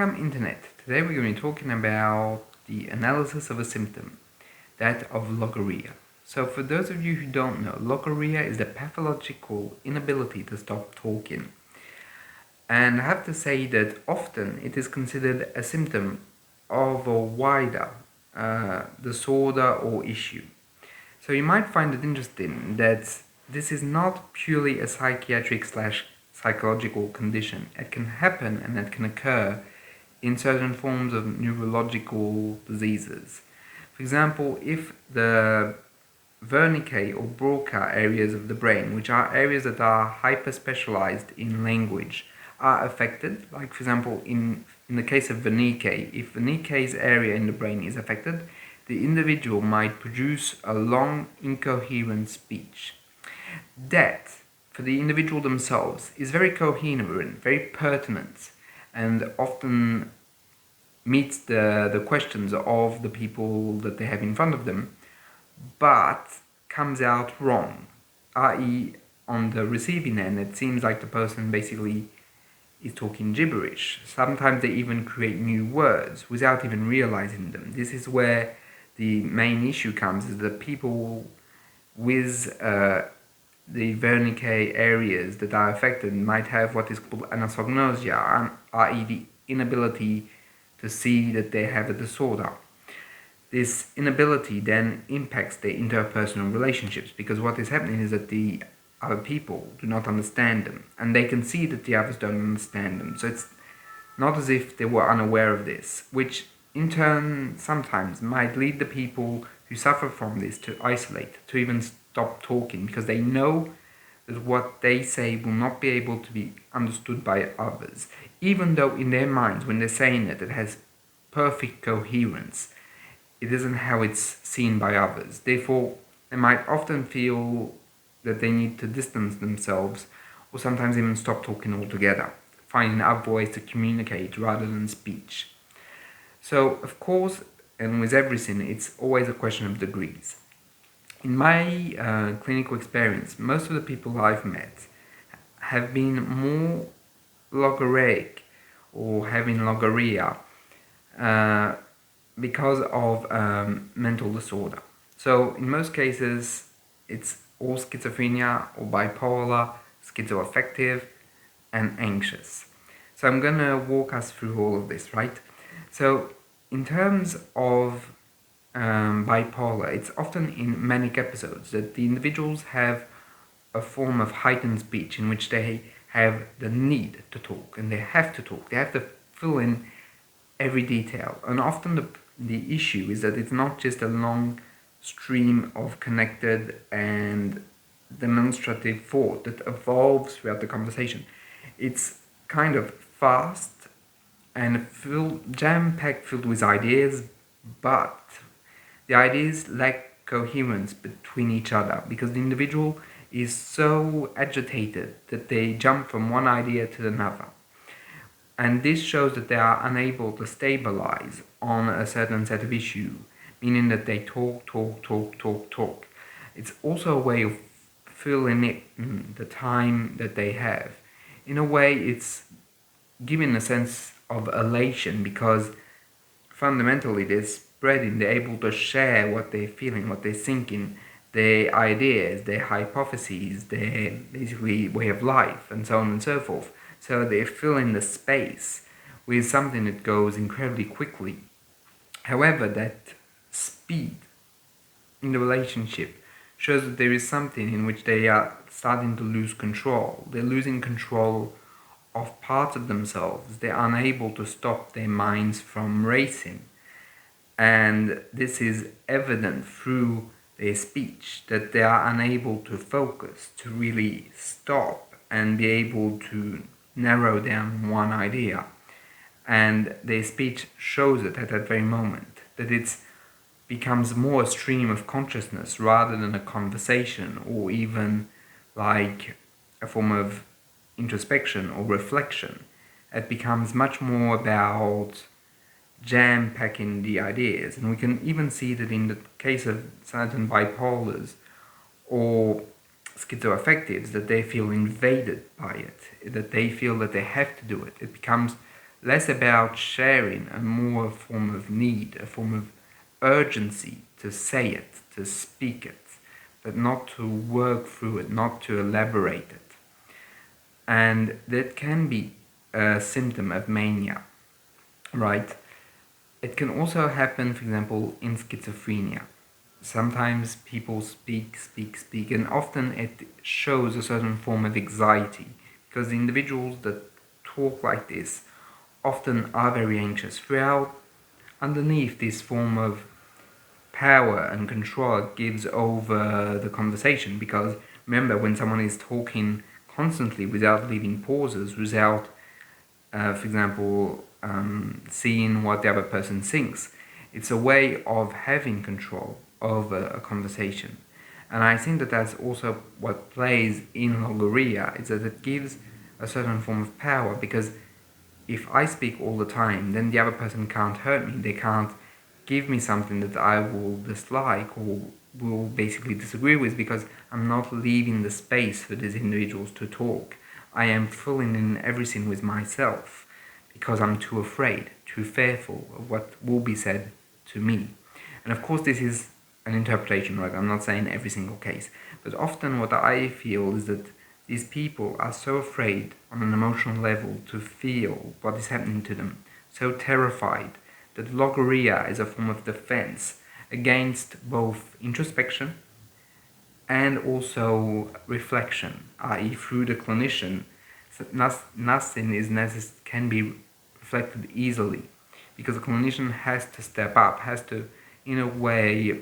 Internet. Today we're going to be talking about the analysis of a symptom, that of logorrhea. So for those of you who don't know, logorrhea is the pathological inability to stop talking. And I have to say that often it is considered a symptom of a wider disorder or issue. So you might find it interesting that this is not purely a psychiatric/psychological condition. It can happen and it can occur in certain forms of neurological diseases. For example, if the Wernickee or Broca areas of the brain, which are areas that are hyper-specialized in language, are affected, like for example in the case of Wernickee, if Wernickee's area in the brain is affected, the individual might produce a long, incoherent speech. That, for the individual themselves, is very coherent, very pertinent, and often meets the questions of the people that they have in front of them, but comes out wrong, i.e. on the receiving end it seems like the person basically is talking gibberish. Sometimes they even create new words without even realizing them. This is where the main issue comes, is that people with the Wernickee areas that are affected might have what is called anosognosia, i.e. the inability to see that they have a disorder. This inability then impacts their interpersonal relationships, because what is happening is that the other people do not understand them, and they can see that the others don't understand them. So it's not as if they were unaware of this, which in turn sometimes might lead the people who suffer from this to isolate, to even stop talking, because they know that what they say will not be able to be understood by others, even though in their minds, when they're saying it has perfect coherence. It isn't how it's seen by others. Therefore, they might often feel that they need to distance themselves, or sometimes even stop talking altogether, finding other ways to communicate rather than speech. So, of course, and with everything, it's always a question of degrees. In my clinical experience, most of the people I've met have been more logorrheic or having logorrhea because of mental disorder. So in most cases, it's all schizophrenia or bipolar, schizoaffective, and anxious. So I'm going to walk us through all of this, right? So in terms of bipolar, it's often in manic episodes that the individuals have a form of heightened speech in which they have the need to talk, and they have to talk. They have to fill in every detail. And often the issue is that it's not just a long stream of connected and demonstrative thought that evolves throughout the conversation. It's kind of fast and jam-packed, filled with ideas, but the ideas lack coherence between each other, because the individual is so agitated that they jump from one idea to another. And this shows that they are unable to stabilize on a certain set of issues, meaning that they talk. It's also a way of filling in the time that they have. In a way, it's giving a sense of elation, because fundamentally they're spreading, they're able to share what they're feeling, what they're thinking, their ideas, their hypotheses, their basically way of life, and so on and so forth. So they fill in the space with something that goes incredibly quickly. However, that speed in the relationship shows that there is something in which they are starting to lose control. They're losing control of parts of themselves. They're unable to stop their minds from racing. And this is evident through their speech, that they are unable to focus, to really stop and be able to narrow down one idea. And their speech shows it at that very moment, that it becomes more a stream of consciousness rather than a conversation, or even like a form of introspection or reflection. It becomes much more about jam-packing the ideas. And we can even see that in the case of certain bipolars or schizoaffectives, that they feel invaded by it, that they feel that they have to do it. It becomes less about sharing and more a form of need, a form of urgency to say it, to speak it, but not to work through it, not to elaborate it. And that can be a symptom of mania, right? It can also happen, for example, in schizophrenia. Sometimes people speak, and often it shows a certain form of anxiety because the individuals that talk like this often are very anxious. Throughout, underneath this form of power and control it gives over the conversation, because remember, when someone is talking constantly without leaving pauses, without, for example, seeing what the other person thinks, it's a way of having control over a conversation. And I think that that's also what plays in Logorrhea, is that it gives a certain form of power, because if I speak all the time, then the other person can't hurt me. They can't give me something that I will dislike or will basically disagree with, because I'm not leaving the space for these individuals to talk. I am filling in everything with myself because I'm too afraid, too fearful of what will be said to me. And of course, this is an interpretation, right? I'm not saying every single case, but often what I feel is that these people are so afraid on an emotional level to feel what is happening to them, so terrified, that logorrhea is a form of defense against both introspection and also reflection, i.e. through the clinician, nothing can be reflected easily, because the clinician has to step up, has to, in a way,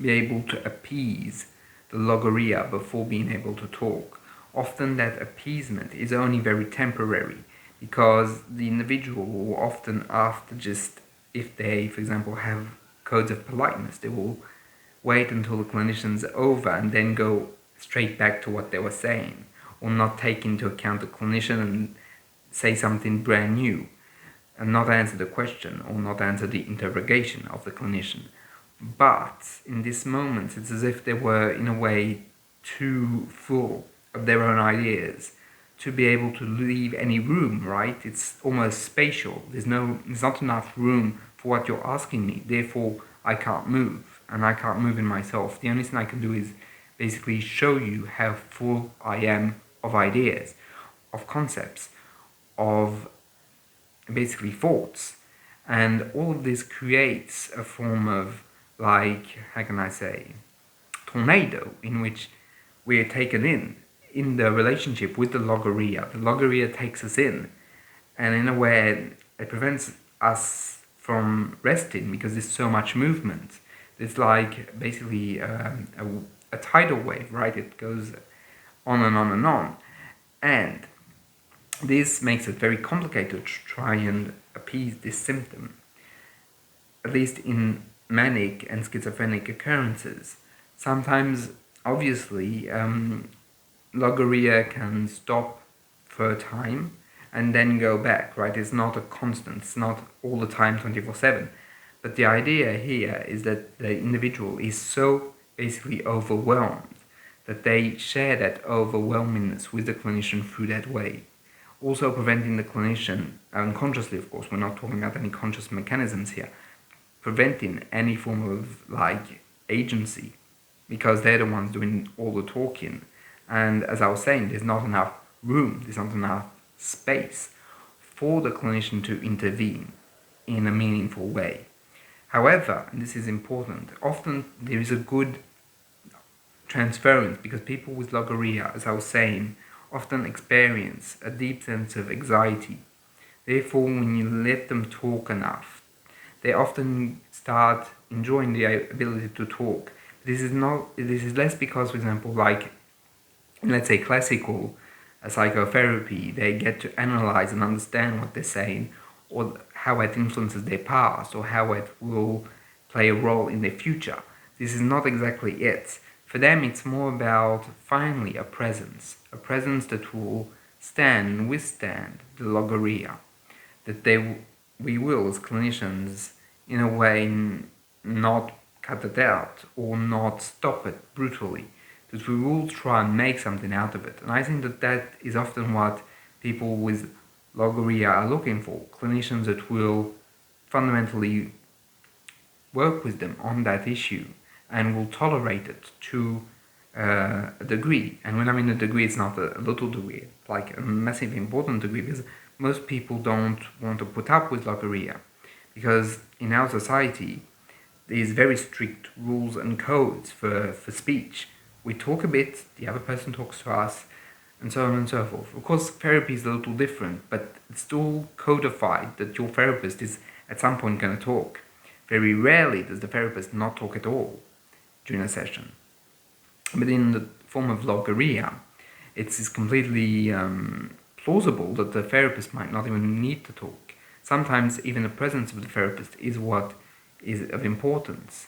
be able to appease the logorrhea before being able to talk. Often that appeasement is only very temporary, because the individual will often, after just, if they, for example, have codes of politeness, they will wait until the clinician's over and then go straight back to what they were saying, or not take into account the clinician and say something brand new, and not answer the question or not answer the interrogation of the clinician. But in these moments, it's as if they were, in a way, too full of their own ideas to be able to leave any room, right? It's almost spatial. There's not enough room for what you're asking me. Therefore, I can't move, and I can't move in myself. The only thing I can do is basically show you how full I am of ideas, of concepts, of basically thoughts. And all of this creates a form of, like, how can I say, tornado in which we are taken in the relationship with the logorrhea. The logorrhea takes us in, and in a way it prevents us from resting because there's so much movement. It's like basically a tidal wave, right? It goes on and on and on. And this makes it very complicated to try and appease this symptom, at least in manic and schizophrenic occurrences. Sometimes, obviously, logorrhea can stop for a time and then go back, right? It's not a constant, it's not all the time 24/7. But the idea here is that the individual is so basically overwhelmed that they share that overwhelmingness with the clinician through that way. Also preventing the clinician, unconsciously of course, we're not talking about any conscious mechanisms here, preventing any form of like agency, because they're the ones doing all the talking. And as I was saying, there's not enough room, there's not enough space for the clinician to intervene in a meaningful way. However, and this is important, often there is a good transference, because people with logorrhea, as I was saying, often experience a deep sense of anxiety. Therefore, when you let them talk enough, they often start enjoying the ability to talk. This is less because, for example, like, let's say, classical psychotherapy, they get to analyze and understand what they're saying, or how it influences their past, or how it will play a role in their future. This is not exactly it. For them, it's more about finally a presence that will stand and withstand the logorrhea, that we will, as clinicians, in a way, not cut it out or not stop it brutally, that we will try and make something out of it. And I think that that is often what people with Logorrhea are looking for, clinicians that will fundamentally work with them on that issue and will tolerate it to a degree. And when I mean a degree, it's not a little degree, it's like a massive important degree, because most people don't want to put up with logorrhea, because in our society there's very strict rules and codes for speech. We talk a bit, the other person talks to us, and so on and so forth. Of course, therapy is a little different, but it's still codified that your therapist is at some point going to talk. Very rarely does the therapist not talk at all during a session. But in the form of logorrhea, it's completely plausible that the therapist might not even need to talk. Sometimes even the presence of the therapist is what is of importance.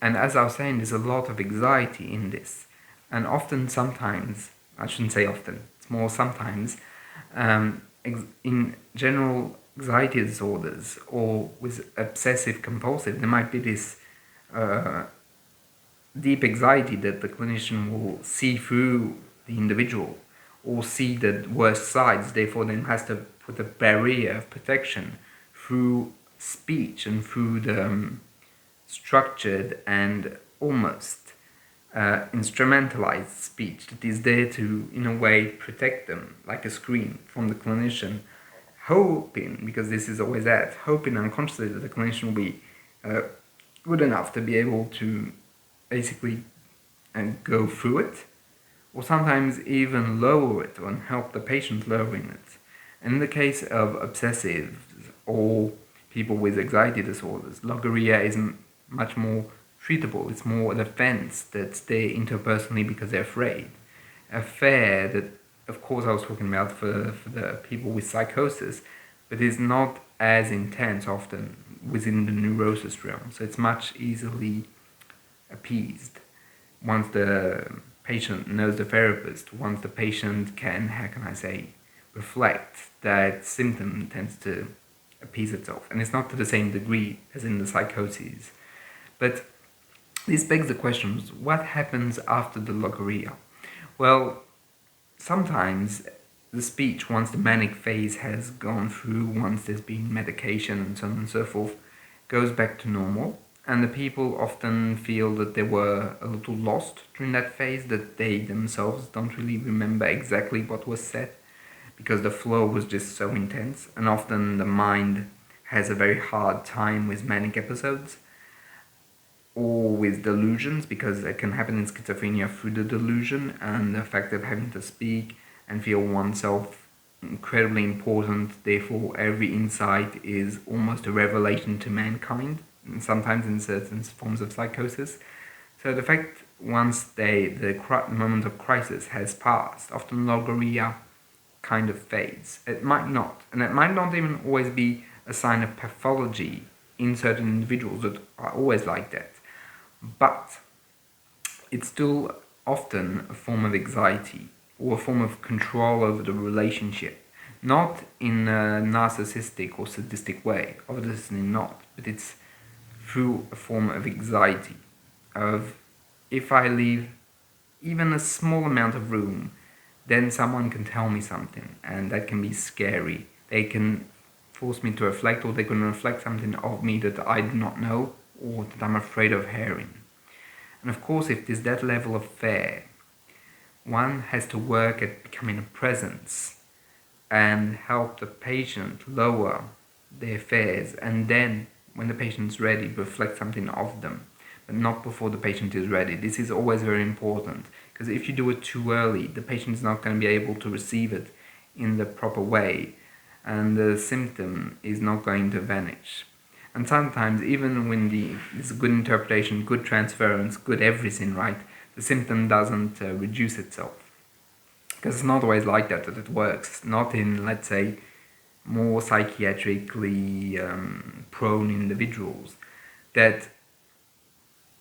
And as I was saying, there's a lot of anxiety in this. And often, sometimes, I shouldn't say often, it's more sometimes, in general anxiety disorders or with obsessive compulsive, there might be this deep anxiety that the clinician will see through the individual or see the worst sides, therefore then has to put a barrier of protection through speech and through the structured and almost instrumentalized speech that is there to, in a way, protect them, like a screen from the clinician, hoping, because this is always that, hoping unconsciously that the clinician will be good enough to be able to basically go through it, or sometimes even lower it and help the patient lowering it. And in the case of obsessives or people with anxiety disorders, logorrhea is much more treatable. It's more a defense that's there interpersonally because they're afraid. A fear that, of course, I was talking about for the people with psychosis, but is not as intense often within the neurosis realm. So it's much easily appeased once the patient knows the therapist, once the patient can, how can I say, reflect, that symptom tends to appease itself. And it's not to the same degree as in the psychoses. But this begs the question, what happens after the logorrhea? Well, sometimes the speech, once the manic phase has gone through, once there's been medication and so on and so forth, goes back to normal. And the people often feel that they were a little lost during that phase, that they themselves don't really remember exactly what was said, because the flow was just so intense. And often the mind has a very hard time with manic episodes or with delusions, because it can happen in schizophrenia through the delusion and the fact of having to speak and feel oneself incredibly important. Therefore, every insight is almost a revelation to mankind, and sometimes in certain forms of psychosis. So the fact once the moment of crisis has passed, often logorrhea kind of fades. It might not, and it might not even always be a sign of pathology in certain individuals that are always like that. But it's still often a form of anxiety or a form of control over the relationship. Not in a narcissistic or sadistic way, obviously not, but it's through a form of anxiety, of if I leave even a small amount of room, then someone can tell me something, and that can be scary. They can force me to reflect, or they can reflect something of me that I do not know, or that I'm afraid of hearing. And of course, if there's that level of fear, one has to work at becoming a presence and help the patient lower their fears, and then when the patient's ready, reflect something of them, but not before the patient is ready. This is always very important, because if you do it too early, the patient is not going to be able to receive it in the proper way, and the symptom is not going to vanish. And sometimes, even when there's good interpretation, good transference, good everything, right, the symptom doesn't reduce itself. Because it's not always like that it works. Not in, let's say, more psychiatrically prone individuals, that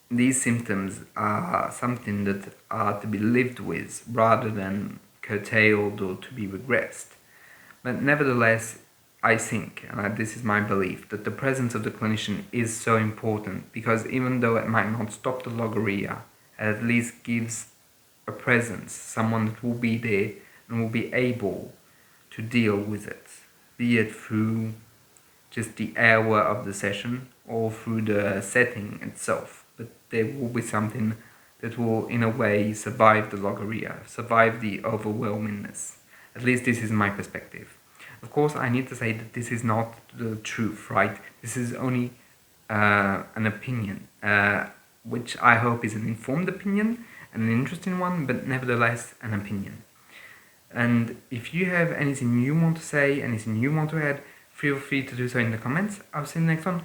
these symptoms are something that are to be lived with rather than curtailed or to be regressed. But nevertheless, I think, and this is my belief, that the presence of the clinician is so important, because even though it might not stop the logorrhea, it at least gives a presence, someone that will be there and will be able to deal with it. be it through just the hour of the session or through the setting itself, but there will be something that will in a way survive the logorrhea, survive the overwhelmingness. At least this is my perspective. Of course, I need to say that this is not the truth, right? This is only an opinion, which I hope is an informed opinion and an interesting one, but nevertheless an opinion. And if you have anything you want to say, anything you want to add, feel free to do so in the comments. I'll see you next one.